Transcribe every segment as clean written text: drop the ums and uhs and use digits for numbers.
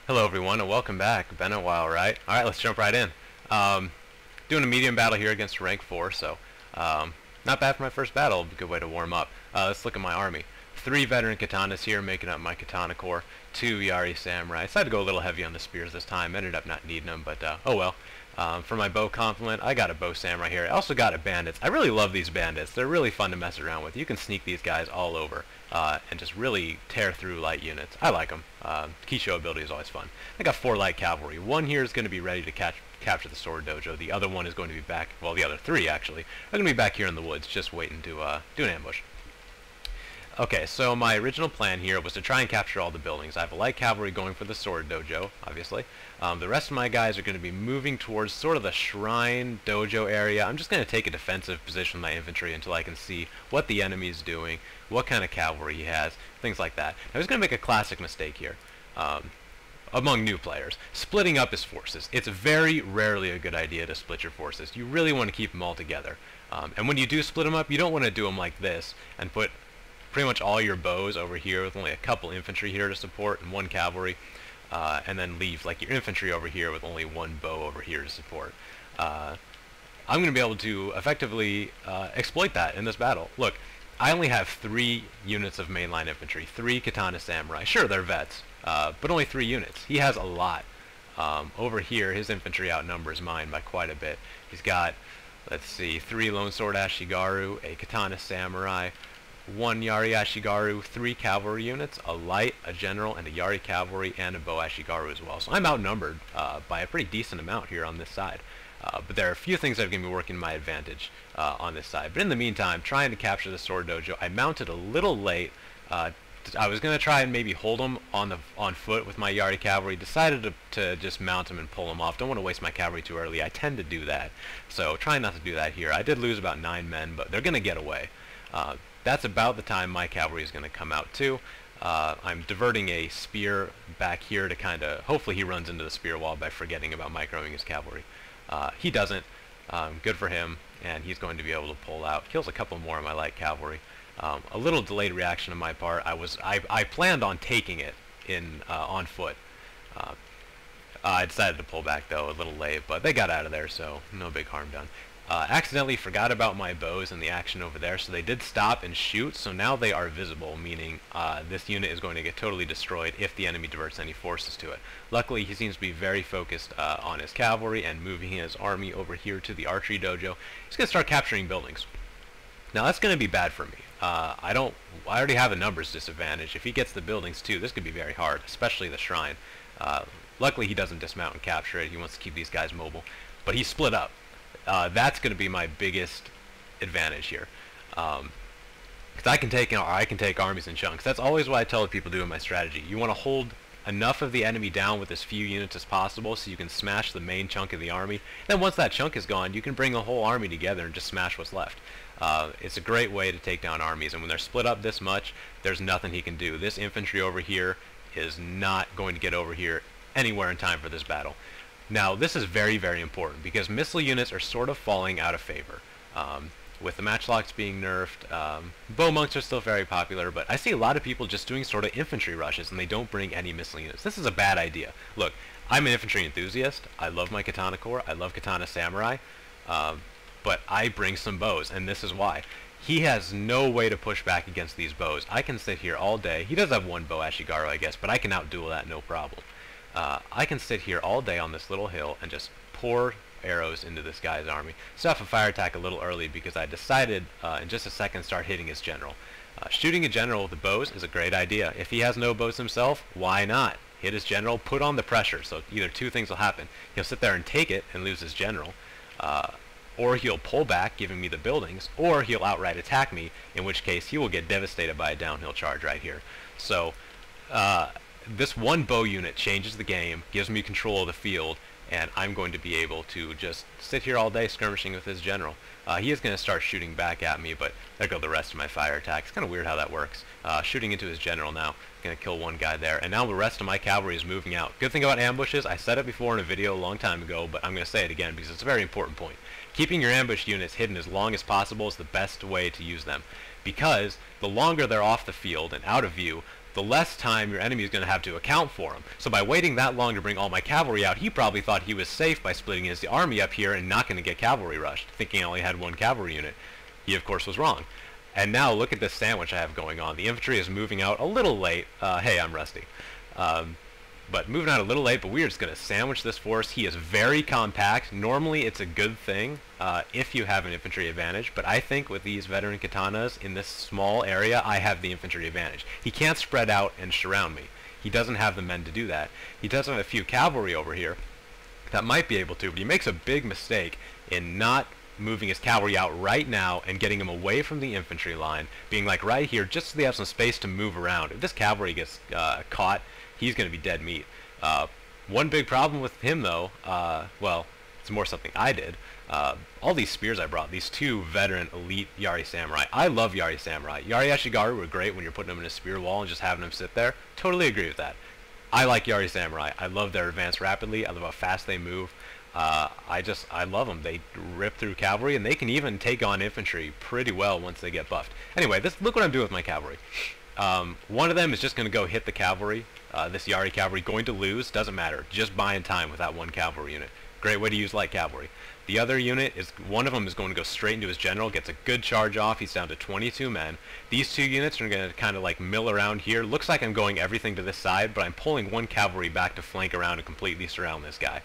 Hello everyone and welcome back. Been a while, right? Alright, let's jump right in. Doing a medium battle here against rank 4, so not bad for my first battle. A good way to warm up. Let's look at my army. 3 veteran katanas here making up my katana corps. 2 Yari samurai. I decided to go a little heavy on the spears this time. Ended up not needing them, but oh well. For my bow complement, I got a bow samurai here. I also got a bandits. I really love these bandits. They're really fun to mess around with. You can sneak these guys all over and just really tear through light units. I like them. Key show ability is always fun. I got 4 light cavalry. One here is going to be ready to capture the sword dojo. The other one is going to be back, well, the other 3 actually, are going to be back here in the woods just waiting to do an ambush. Okay, so my original plan here was to try and capture all the buildings. I have a light cavalry going for the sword dojo, obviously. The rest of my guys are going to be moving towards sort of the shrine dojo area. I'm just going to take a defensive position with my infantry until I can see what the enemy is doing, what kind of cavalry he has, things like that. I was going to make a classic mistake here. Among new players, splitting up his forces. It's very rarely a good idea to split your forces. You really want to keep them all together. And when you do split them up, you don't want to do them like this and put pretty much all your bows over here with only a couple infantry here to support and 1 cavalry, and then leave like your infantry over here with only 1 bow over here to support. I'm going to be able to effectively exploit that in this battle. Look, I only have 3 units of mainline infantry, 3 katana samurai. Sure, they're vets, but only 3 units. He has a lot. Over here, his infantry outnumbers mine by quite a bit. He's got, let's see, 3 lone sword ashigaru, a katana samurai, 1 Yari Ashigaru, 3 cavalry units, a light, a general, and a Yari cavalry, and a bow Ashigaru as well. So I'm outnumbered by a pretty decent amount here on this side. But there are a few things that are going to be working to my advantage on this side. But in the meantime, trying to capture the sword dojo, I mounted a little late. I was going to try and maybe hold them on foot with my Yari cavalry. Decided to just mount them and pull them off. Don't want to waste my cavalry too early. I tend to do that. So trying not to do that here. I did lose about 9 men, but they're going to get away. That's about the time my cavalry is going to come out too. I'm diverting a spear back here to kind of, hopefully he runs into the spear wall by forgetting about microing his cavalry. He doesn't. Good for him, and he's going to be able to pull out. Kills a couple more of my light cavalry. A little delayed reaction on my part. I planned on taking it in on foot. I decided to pull back though a little late, but they got out of there, so no big harm done. Accidentally forgot about my bows and the action over there, so they did stop and shoot, so now they are visible, meaning this unit is going to get totally destroyed if the enemy diverts any forces to it. Luckily, he seems to be very focused on his cavalry and moving his army over here to the archery dojo. He's going to start capturing buildings. Now that's going to be bad for me. I already have a numbers disadvantage. If he gets the buildings too, this could be very hard, especially the shrine. Luckily, he doesn't dismount and capture it. He wants to keep these guys mobile, but he's split up. That's going to be my biggest advantage here, because I can take armies in chunks. That's always what I tell people to do in my strategy. You want to hold enough of the enemy down with as few units as possible, so you can smash the main chunk of the army. Then once that chunk is gone, you can bring the whole army together and just smash what's left. It's a great way to take down armies, and when they're split up this much, there's nothing he can do. This infantry over here is not going to get over here anywhere in time for this battle. Now, this is very, very important because missile units are sort of falling out of favor. With the matchlocks being nerfed, bow monks are still very popular, but I see a lot of people just doing sort of infantry rushes and they don't bring any missile units. This is a bad idea. Look, I'm an infantry enthusiast. I love my katana corps. I love katana samurai. But I bring some bows, and this is why. He has no way to push back against these bows. I can sit here all day. He does have 1 bow Ashigaru, I guess, but I can outduel that no problem. I can sit here all day on this little hill and just pour arrows into this guy's army. Start a fire attack a little early because I decided in just a second start hitting his general. Shooting a general with the bows is a great idea. If he has no bows himself, why not? Hit his general, put on the pressure. So either 2 things will happen. He'll sit there and take it and lose his general, or he'll pull back, giving me the buildings, or he'll outright attack me, in which case he will get devastated by a downhill charge right here. So this 1 bow unit changes the game, gives me control of the field, and I'm going to be able to just sit here all day skirmishing with his general. He is going to start shooting back at me, but there go the rest of my fire attacks. It's kind of weird how that works. Shooting into his general now. Going to kill 1 guy there, and now the rest of my cavalry is moving out. Good thing about ambushes, I said it before in a video a long time ago, but I'm going to say it again because it's a very important point. Keeping your ambush units hidden as long as possible is the best way to use them, because the longer they're off the field and out of view, the less time your enemy is going to have to account for him. So by waiting that long to bring all my cavalry out, he probably thought he was safe by splitting his army up here and not going to get cavalry rushed, thinking I only had one cavalry unit. He, of course, was wrong. And now look at this sandwich I have going on. The infantry is moving out a little late. Hey, I'm rusty. But moving out a little late, but we're just going to sandwich this force. He is very compact. Normally it's a good thing if you have an infantry advantage, but I think with these veteran katanas in this small area, I have the infantry advantage. He can't spread out and surround me. He doesn't have the men to do that. He does have a few cavalry over here that might be able to, but he makes a big mistake in not moving his cavalry out right now and getting him away from the infantry line, being like right here just so they have some space to move around. If this cavalry gets caught, he's going to be dead meat. One big problem with him, though, well, it's more something I did. All these spears I brought, these two veteran elite Yari Samurai. I love Yari Samurai. Yari Ashigaru were great when you're putting them in a spear wall and just having them sit there. Totally agree with that. I like Yari Samurai. I love their advance rapidly. I love how fast they move. I love them. They rip through cavalry, and they can even take on infantry pretty well once they get buffed. Anyway, look what I'm doing with my cavalry. One of them is just going to go hit the cavalry. This Yari cavalry going to lose, doesn't matter. Just buying time with that one cavalry unit. Great way to use light cavalry. The other unit is, one of them is going to go straight into his general, gets a good charge off. He's down to 22 men. These two units are going to kind of like mill around here. Looks like I'm going everything to this side, but I'm pulling one cavalry back to flank around and completely surround this guy.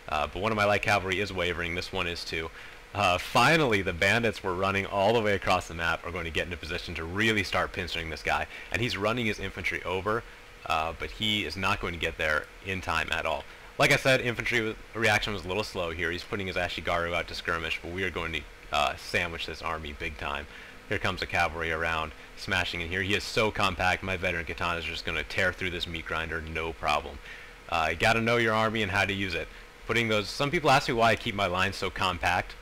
But one of my light cavalry is wavering. This one is too. Finally, the bandits were running all the way across the map are going to get in a position to really start pinching this guy. And he's running his infantry over, but he is not going to get there in time at all. Like I said, infantry reaction was a little slow here. He's putting his Ashigaru out to skirmish, but we are going to sandwich this army big time. Here comes the cavalry around, smashing in here. He is so compact, my veteran katana is just going to tear through this meat grinder, no problem. You got to know your army and how to use it. Putting those, some people ask me why I keep my lines so compact.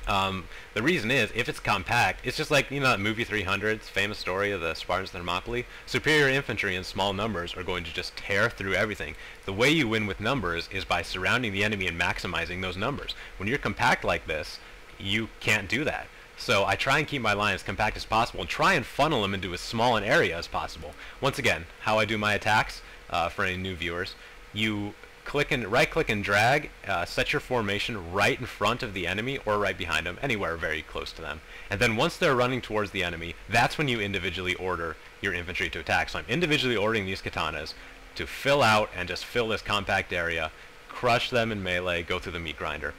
The reason is, if it's compact, it's just like, you know, that movie 300's famous story of the Spartans Thermopylae. Superior infantry in small numbers are going to just tear through everything. The way you win with numbers is by surrounding the enemy and maximizing those numbers. When you're compact like this, you can't do that. So I try and keep my line as compact as possible and try and funnel them into as small an area as possible. Once again, how I do my attacks, for any new viewers, you right-click and drag, set your formation right in front of the enemy or right behind them, anywhere very close to them. And then once they're running towards the enemy, that's when you individually order your infantry to attack. So I'm individually ordering these katanas to fill out and just fill this compact area, crush them in melee, go through the meat grinder.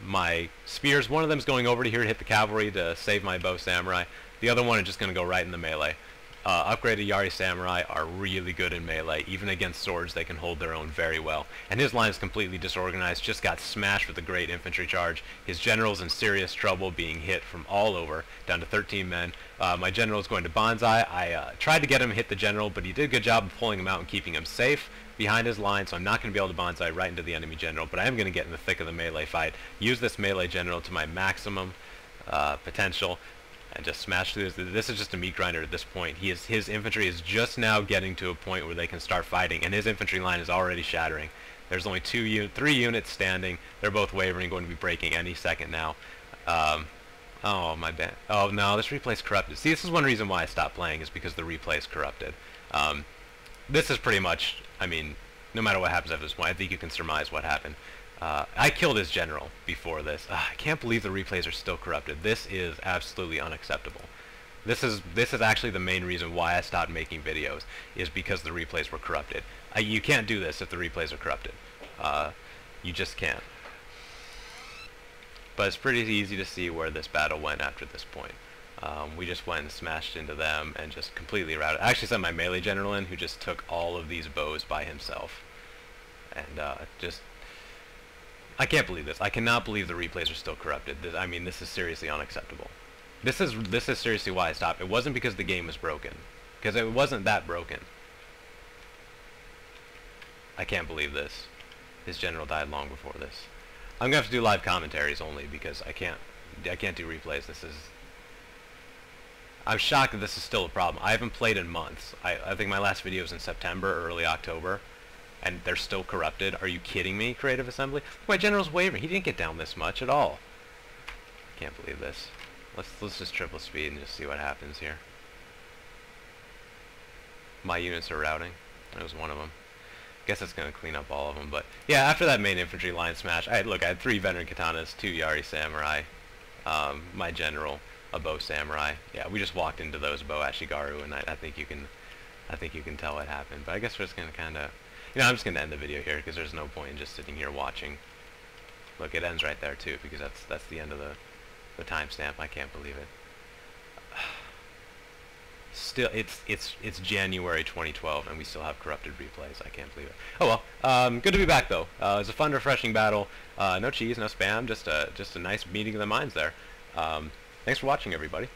My spears, one of them is going over to here to hit the cavalry to save my bow samurai. The other one is just going to go right in the melee. Upgraded Yari Samurai are really good in melee. Even against swords, they can hold their own very well. And his line is completely disorganized, just got smashed with a great infantry charge. His general's in serious trouble, being hit from all over, down to 13 men. My general is going to Bonsai. I tried to get him to hit the general, but he did a good job of pulling him out and keeping him safe behind his line, so I'm not going to be able to Bonsai right into the enemy general, but I am going to get in the thick of the melee fight, use this melee general to my maximum potential, and just smash through this. This is just a meat grinder at this point. His infantry is just now getting to a point where they can start fighting, and his infantry line is already shattering. There's only 3 units standing. They're both wavering, going to be breaking any second now. Oh, my bad. Oh, no, this replay is corrupted. See, this is one reason why I stopped playing, is because the replay is corrupted. This is pretty much, I mean, no matter what happens at this point, I think you can surmise what happened. I killed his general before this. I can't believe the replays are still corrupted. This is absolutely unacceptable. This is actually the main reason why I stopped making videos, is because the replays were corrupted. You can't do this if the replays are corrupted. You just can't. But it's pretty easy to see where this battle went after this point. We just went and smashed into them and just completely routed. I actually sent my melee general in, who just took all of these bows by himself. And I can't believe this. I cannot believe the replays are still corrupted. I mean, this is seriously unacceptable. This is seriously why I stopped. It wasn't because the game was broken, because it wasn't that broken. I can't believe this. His general died long before this. I'm gonna have to do live commentaries only, because I can't do replays. I'm shocked that this is still a problem. I haven't played in months. I think my last video was in September or early October. And they're still corrupted. Are you kidding me, Creative Assembly? My general's wavering. He didn't get down this much at all. Can't believe this. Let's just triple speed and just see what happens here. my units are routing. That was one of them. Guess that's gonna clean up all of them. But yeah, after that main infantry line smash, I had 3 veteran katanas, 2 Yari samurai, my general, a bow samurai. Yeah, we just walked into those bow Ashigaru, and I think you can tell what happened. But I guess we're just gonna kind of, I'm just gonna end the video here because there's no point in just sitting here watching. Look, it ends right there too because that's the end of the timestamp. I can't believe it. Still, it's January 2012, and we still have corrupted replays. I can't believe it. Oh well, good to be back though. It was a fun, refreshing battle. No cheese, no spam, just a nice meeting of the minds there. Thanks for watching, everybody.